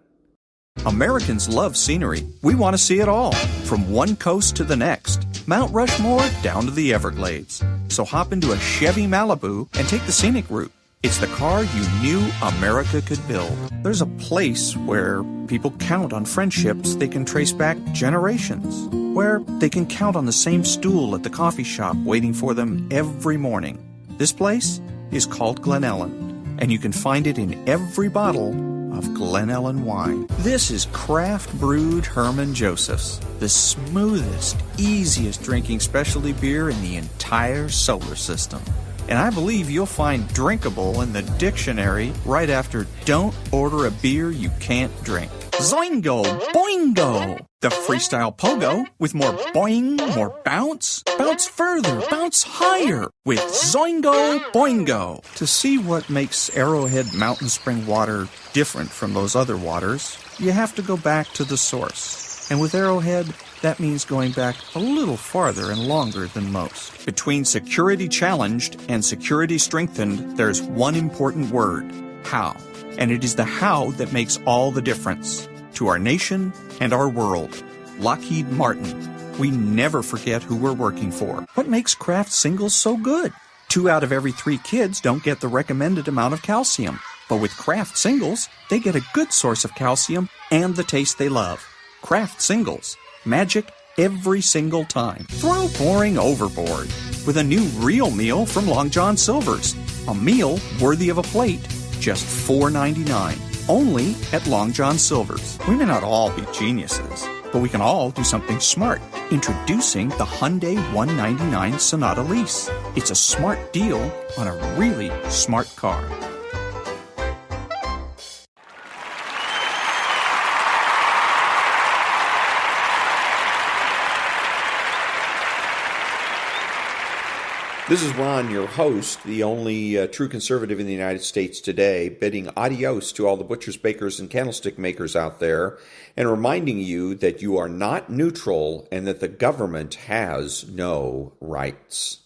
Americans love scenery. We want to see it all, from one coast to the next, Mount Rushmore down to the Everglades. So hop into a Chevy Malibu and take the scenic route. It's the car you knew America could build. There's a place where people count on friendships they can trace back generations, where they can count on the same stool at the coffee shop waiting for them every morning. This place is called Glen Ellen, and you can find it in every bottle of Glen Ellen wine. This is craft brewed Herman Joseph's, the smoothest, easiest drinking specialty beer in the entire solar system. And I believe you'll find drinkable in the dictionary right after don't order a beer you can't drink. Zoingo! Boingo! The freestyle pogo with more boing, more bounce. Bounce further, bounce higher with Zoingo Boingo. To see what makes Arrowhead Mountain Spring water different from those other waters, you have to go back to the source. And with Arrowhead, that means going back a little farther and longer than most. Between security challenged and security strengthened, there's one important word: how. And it is the how that makes all the difference to our nation and our world. Lockheed Martin. We never forget who we're working for. What makes Kraft Singles so good? 2 out of every 3 kids don't get the recommended amount of calcium. But with Kraft Singles, they get a good source of calcium and the taste they love. Kraft Singles. Magic every single time. Throw boring overboard with a new real meal from Long John Silver's. A meal worthy of a plate, just $4.99. Only at Long John Silver's. We may not all be geniuses, but we can all do something smart. Introducing the Hyundai 199 Sonata Lease. It's a smart deal on a really smart car. This is Ron, your host, the only true conservative in the United States today, bidding adios to all the butchers, bakers, and candlestick makers out there, and reminding you that you are not neutral and that the government has no rights.